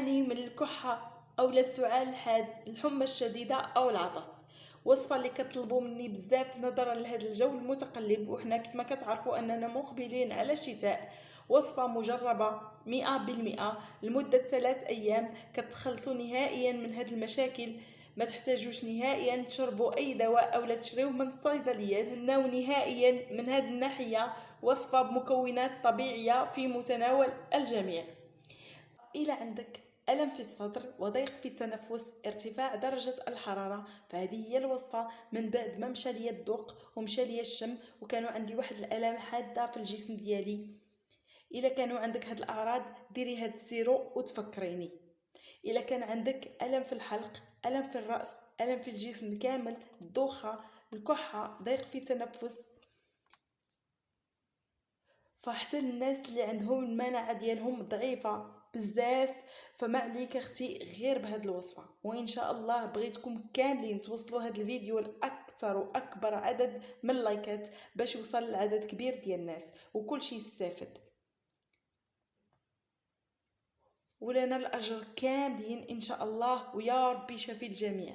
تعاني من الكحة أو السعال الحاد، الحمى الشديدة أو العطس. وصفة اللي كتطلبوا مني بزاف نظرا لهذا الجو المتقلب، وحنا كيف ما كتعرفوا أننا مقبلين على الشتاء. وصفة مجربة 100% لمدة 3 أيام كتخلصوا نهائيا من هذه المشاكل. ما تحتاجوش نهائيا تشربوا اي دواء او لا تشريوه من الصيدليات. تهناو نهائيا من هذه الناحيه. وصفه بمكونات طبيعيه في متناول الجميع. الى عندك ألم في الصدر وضيق في التنفس، ارتفاع درجة الحرارة، فهذه هي الوصفة. من بعد ما مشى ليا الذوق ومشى ليا الشم وكانوا عندي واحد الآلام حادة في الجسم ديالي، إلا كانوا عندك هاد الأعراض ديري هاد السيرو وتفكريني. إلا كان عندك ألم في الحلق، ألم في الرأس، ألم في الجسم كامل، الدوخة، الكحة، ضيق في التنفس، فحتى الناس اللي عندهم المناعة ديالهم ضعيفة بزاف، فما عليك اختي غير بهاد الوصفة. وان شاء الله بغيتكم كاملين توصلوا هاد الفيديو لاكثر واكبر عدد من اللايكات باش يوصل لعدد كبير ديال الناس وكل شيء يستافد، ولنا الأجر كاملين إن شاء الله، ويا ربي شافي الجميع.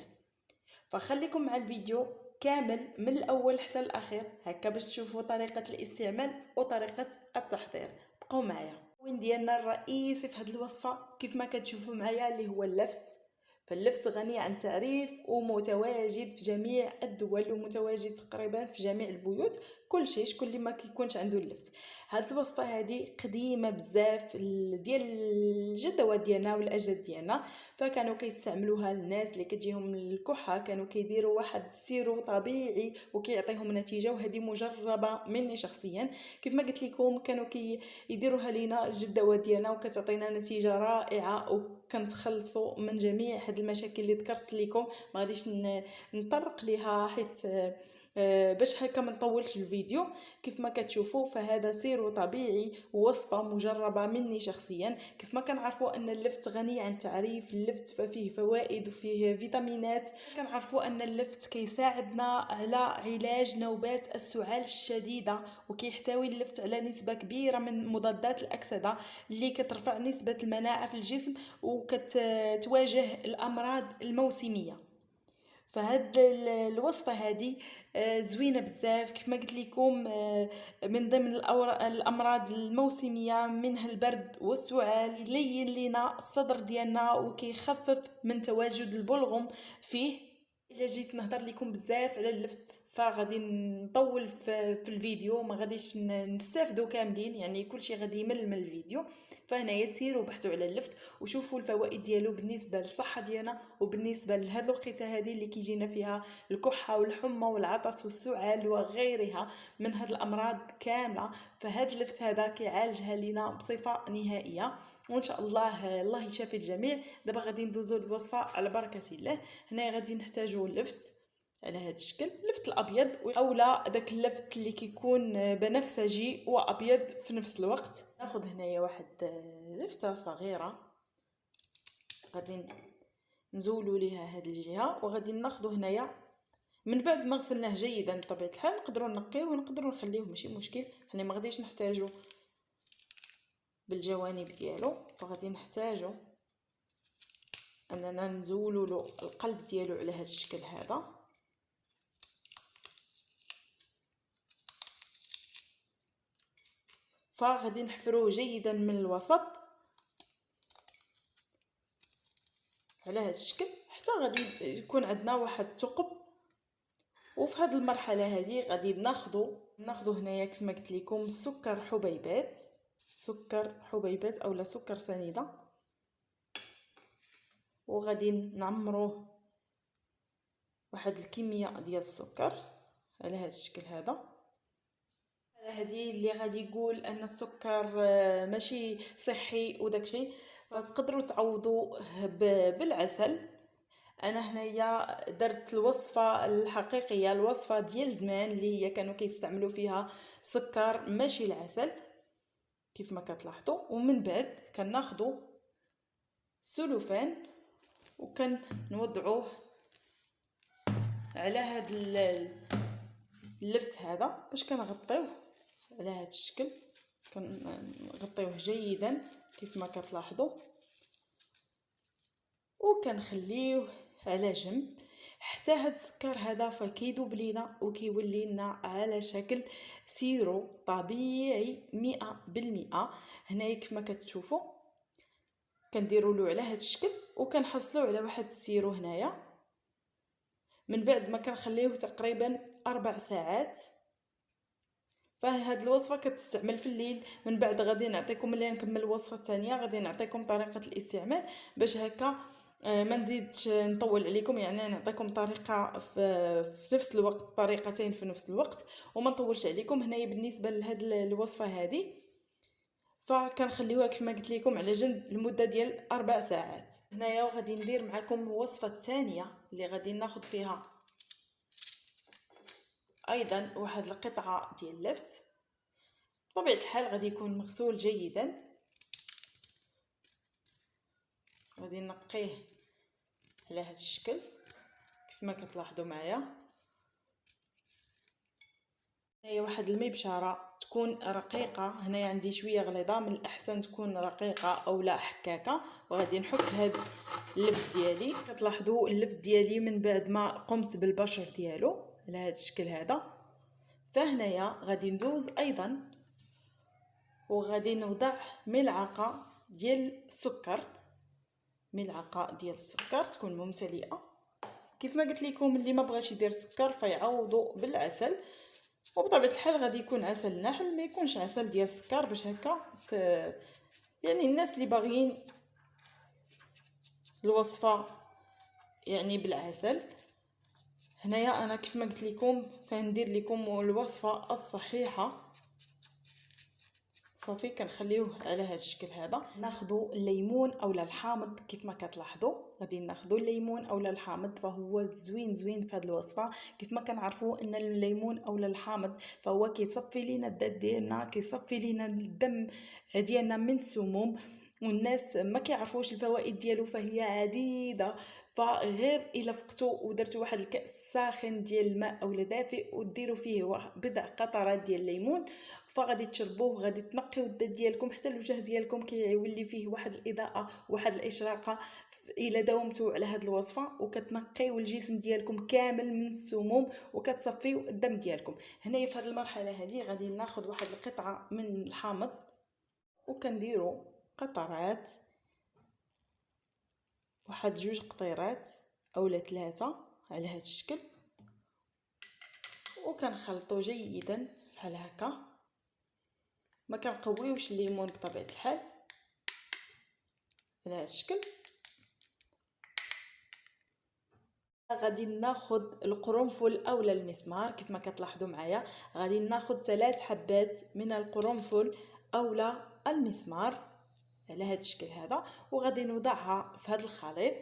فخليكم مع الفيديو كامل من الأول حتى الأخير هكا باش تشوفوا طريقة الاستعمال وطريقة التحضير. بقوا معايا. وين ديالنا الرئيسي في هذه الوصفة كيف ما كتشوفوا معايا اللي هو اللفت. فاللفت غني عن تعريف ومتواجد في جميع الدول ومتواجد تقريبا في جميع البيوت. كل شيء شكون اللي ما كيكونش عنده اللفت. هاد الوصفه هذه قديمه بزاف ديال الجدوات ديالنا والاجداد ديالنا، فكانوا كيستعملوها الناس اللي كتجيهم الكحه، كانوا كيديروا واحد السيرو طبيعي وكيعطيهم نتيجه. وهذه مجربه مني شخصيا، كيف ما قلت لكم كانوا كيديروها لينا الجدوات ديالنا وكتعطينا نتيجه رائعه وكنتخلصوا من جميع هاد المشاكل اللي ذكرت لكم. ما غاديش نطرق ليها حيت باش هكا ما نطولش الفيديو. كيف ما كتشوفوا فهذا سيرو طبيعي ووصفه مجربه مني شخصيا. كيف ما كنعرفوا ان اللفت غني عن تعريف، اللفت ففيه فوائد وفيه فيتامينات. كنعرفوا ان اللفت كيساعدنا على علاج نوبات السعال الشديده، وكيحتوي اللفت على نسبه كبيره من مضادات الاكسده اللي كترفع نسبه المناعه في الجسم وكتواجه الامراض الموسميه. فهاد الوصفه هذه زوينه بزاف. كيف ما قلت لكم من ضمن الامراض الموسميه منها البرد والسعال، يلين لينا الصدر ديالنا وكيخفف من تواجد البلغم فيه. الا جيت نهضر لكم بزاف على اللفت فغادي نطول في الفيديو، ما غاديش نستافدوا كاملين، يعني كل شيء غادي يمل من الفيديو. فهنايا سيروا بحثوا على اللفت وشوفوا الفوائد ديالو بالنسبه للصحه ديالنا وبالنسبه لهاد الوقيته هذه اللي كيجينا فيها الكحه والحمى والعطس والسعال وغيرها من هاد الامراض كامله. فهاد اللفت هذا كيعالجها لينا بصفه نهائيه، وان شاء الله يشافي الجميع. دابا غادي ندوزو للوصفه على بركه الله. هنا غادي نحتاجو اللفت على هذا الشكل، اللفت الابيض اولا داك اللفت اللي كيكون بنفسجي وابيض في نفس الوقت. ناخذ هنايا واحد لفته صغيره، غادي نزولوا ليها هذه الجهه، وغادي ناخذ هنايا من بعد ما غسلناه جيدا بطبيعه الحال نقدروا نقيوه ونقدروا نخليوه ماشي مشكل. حنا ما غاديش نحتاجو بالجوانب ديالو، فغادي نحتاجو اننا نزولوا له القلب ديالو على هذا الشكل هذا. فغادي نحفروه جيدا من الوسط على هذا الشكل حتى غادي يكون عندنا واحد الثقب. وفي هذه المرحله هذه غادي ناخذ هنايا كما قلت لكم السكر حبيبات، سكر حبيبات اولا سكر سنيده، وغادي نعمروه واحد الكميه ديال السكر على هذا الشكل هذا. هذه اللي غادي يقول ان السكر ماشي صحي وداكشي، فتقدروا تعوضوا بالعسل. انا هنايا درت الوصفه الحقيقيه، الوصفه ديال زمان اللي هي كانوا كيستعملوا فيها سكر ماشي العسل كيف ما كتلاحظوا. ومن بعد كناخذوا السلوفان وكنوضعوه على هذا اللفت هذا باش كنغطيوه على هذا الشكل. كنغطيوه جيدا كيف ما كتلاحظوا. وغادي نحفروه جيدا من الوسط على هذا الشكل هذا. وكنخليوه على جنب حتى هاد السكر هذا فكيدوب لينا وكيولي لنا على شكل سيرو طبيعي 100%. هنايا كيف ما كتشوفوا كنديروا له على هاد الشكل وكنحصلوا على واحد السيرو هنايا. من بعد ما كنخليوه تقريبا 4 ساعات. فهاد الوصفه كتستعمل في الليل. من بعد غادي نعطيكم ملي نكمل الوصفه الثانيه غادي نعطيكم طريقه الاستعمال باش هكا ما نزيدش نطول عليكم، يعني نعطيكم طريقه في نفس الوقت، طريقتين في نفس الوقت وما نطولش عليكم. هنايا بالنسبه لهاد الوصفه هذه فكنخليوها كيف ما قلت لكم على جنب لمده ديال 4 ساعات. هنايا غادي ندير معكم الوصفه الثانيه اللي غادي ناخذ فيها ايضا واحد القطعه ديال اللفت. بطبيعه الحال غادي يكون مغسول جيدا. غادي نقيه على هذا الشكل كيف ما كتلاحظوا معايا. هي واحد المبشره تكون رقيقه، هنايا عندي شويه غليظه، من الاحسن تكون رقيقه او لا حكاكه. وغادي نحك هذا اللفت ديالي. كتلاحظوا اللفت ديالي من بعد ما قمت بالبشر ديالو على هذا الشكل هذا. فهنايا غادي ندوز ايضا وغادي نوضع ملعقه ديال السكر، ملعقه ديال السكر تكون ممتلئه. كيف ما قلت لكم اللي ما بغاش يدير السكر فيعوضوا بالعسل، وبطبيعه الحال غادي يكون عسل نحل ما يكونش عسل ديال السكر باش هكا يعني الناس اللي باغيين الوصفه يعني بالعسل. هنايا انا كيف ما قلت لكم سندير لكم الوصفه الصحيحه. صافي كنخليوه على هذا الشكل هذا. ناخذوا الليمون اولا الحامض كيف ما كتلاحظوا، غادي ناخذوا الليمون اولا الحامض فهو زوين في هذه الوصفه. كيف ما كنعرفوا ان الليمون اولا الحامض فهو كيصفي لينا الذات ديالنا، كيصفي لينا الدم ديالنا من السموم، والناس ما كيعرفوش الفوائد ديالو فهي عديده. فغير الا فقتوا ودرتوا واحد الكاس ساخن ديال الماء اولا دافئ وديروا فيه بضع قطرات ديال الليمون فغادي تشربوه، غادي تنقيو الذات ديالكم حتى الوجه ديالكم كيولي فيه واحد الاضاءه واحد الاشراقه. الا داومتوا على هذه الوصفه وكتنقيو الجسم ديالكم كامل من السموم وكتصفيو الدم ديالكم. هنايا في هذه المرحله هذه غادي ناخذ واحد القطعه من الحامض وكنديروا قطرات، واحد 2 قطيرات اولا 3 على هذا الشكل، وكنخلطوا جيدا بحال هكا. ما كنقويوش الليمون بطبيعه الحال على هذا الشكل. غادي ناخذ القرنفل اولا المسمار كيف ما كتلاحظوا معايا. غادي ناخذ 3 حبات من القرنفل اولا المسمار على هذا الشكل هذا، وغادي نوضعها في هذا الخليط.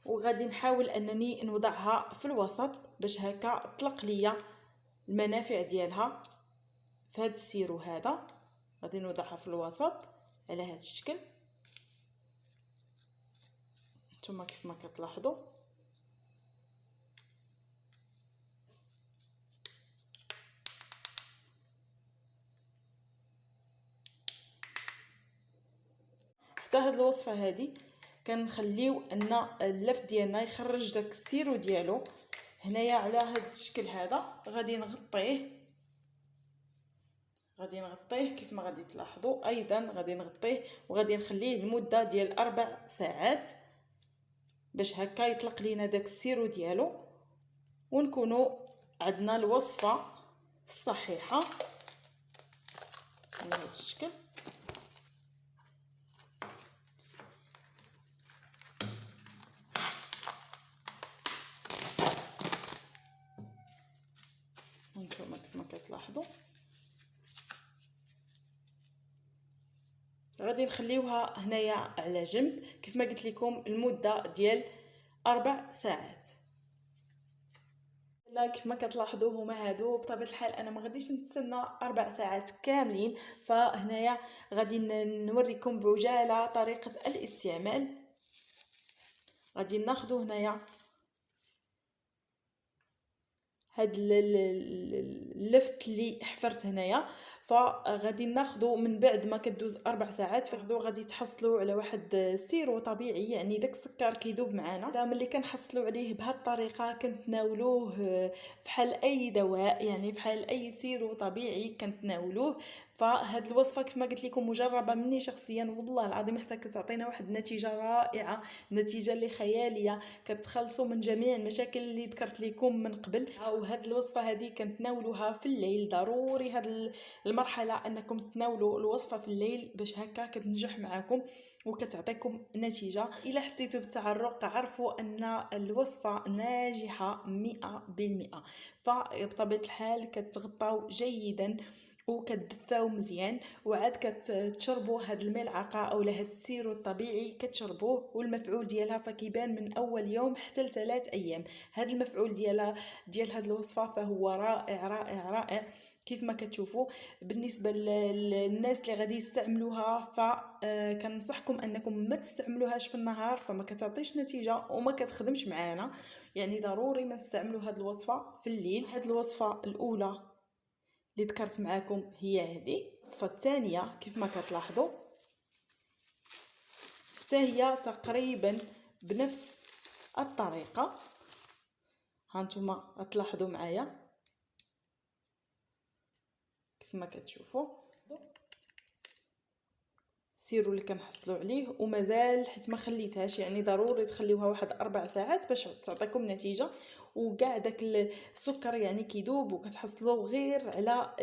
وغادي نحاول انني نوضعها في الوسط باش هكا تطلق ليا المنافع ديالها في هذا السيرو هذا. غادي نوضعها في الوسط على هذا الشكل نتوما كيف ما كتلاحظوا. حتى هاد الوصفه هذه كنخليو ان اللف ديالنا يخرج داك السيرو ديالو. هنايا على هاد الشكل هذا غادي نغطيه كيف ما غادي تلاحظوا. ايضا غادي نغطيه وغادي نخليه لمده ديال 4 ساعات باش هكا يطلق لينا داك السيرو ديالو ونكونوا عندنا الوصفه الصحيحه على هذا الشكل. هانتوما كيف ما كتلاحظوا غادي نخليوها هنايا على جنب كيف ما قلت لكم المده ديال 4 ساعات. لا كيف ما كتلاحظوا هما هادو بطبيعه الحال انا ما غاديش نتسنى 4 ساعات كاملين. فهنايا غادي نوريكم بعجاله طريقه الاستعمال. غادي ناخذوا هنايا هاد اللفت اللي حفرت هنايا فغادي ناخذوا من بعد ما كدوز 4 ساعات غادي تحصلوا على واحد السيرو طبيعي، يعني داك السكر كيذوب معنا. هذا ملي كنحصلوا عليه بهذه الطريقه كنتناولوه بحال اي دواء، يعني بحال اي سيرو طبيعي كنتناولوه. فهاد الوصفه كما قلت لكم مجربه مني شخصيا، والله العظيم حتى كتعطينا واحد النتيجه رائعه، نتيجه اللي خياليه، كتخلصوا من جميع المشاكل اللي ذكرت لكم من قبل. وهاد الوصفه هذه كنتناولوها في الليل، ضروري هاد المرحله انكم تناولوا الوصفه في الليل باش هكا كتنجح معكم وكتعطيكم نتيجه. الا حسيتوا بالتعرق عرفوا ان الوصفه ناجحه 100%. فبطبيعه الحال كتغطاو جيدا وكتدفاو مزيان، وعاد كتشربوا هاد الملعقه اولا هاد السيرو الطبيعي كتشربوه، والمفعول ديالها فكيبان من اول يوم حتى ل3 ايام. هاد المفعول ديال هاد الوصفه فهو رائع رائع رائع كيف ما كتشوفوا. بالنسبه للناس اللي غادي يستعملوها فكنصحكم انكم ما تستعملوهاش في النهار، فما كتعطيش نتيجه وما كتخدمش معانا، يعني ضروري ما نستعملوا هاد الوصفه في الليل. هاد الوصفه الاولى اللي ذكرت معكم هي هذه. الوصفه الثانيه كيف ما كتلاحظوا حتى هي تقريبا بنفس الطريقه، هانتوما غتلاحظوا معايا كيف ما كتشوفوا السيرو اللي كنحصلوا عليه ومازال حيت ما خليتهاش، يعني ضروري تخليوها واحد 4 ساعات باش تعطيكم نتيجه، وكاع داك السكر يعني كيذوب، وكتحصلوا غير على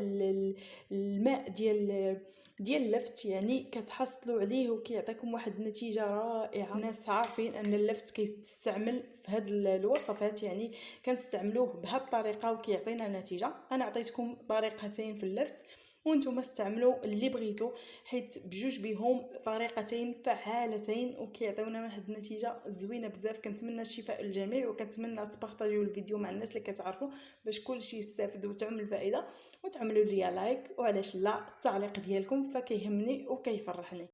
الماء ديال اللفت، يعني كتحصلوا عليه وكيعطيكم واحد النتيجه رائعه. الناس عارفين ان اللفت كيستعمل في هاد الوصفات، يعني كنستعملوه بهاد الطريقه وكيعطينا نتيجه. انا عطيتكم طريقتين في اللفت وانتم استعملوا اللي بغيتو، حيت بجوج بهم طريقتين فعالتين وكيعطيونا واحد النتيجه زوينه بزاف. كنتمنى الشفاء للجميع، وكنتمنى تبارطاجيو الفيديو مع الناس اللي كتعرفوا باش كلشي يستافد وتعمل الفائده، وتعملوا لي لايك، وعلاش لا التعليق ديالكم فكيهمني وكيفرحني.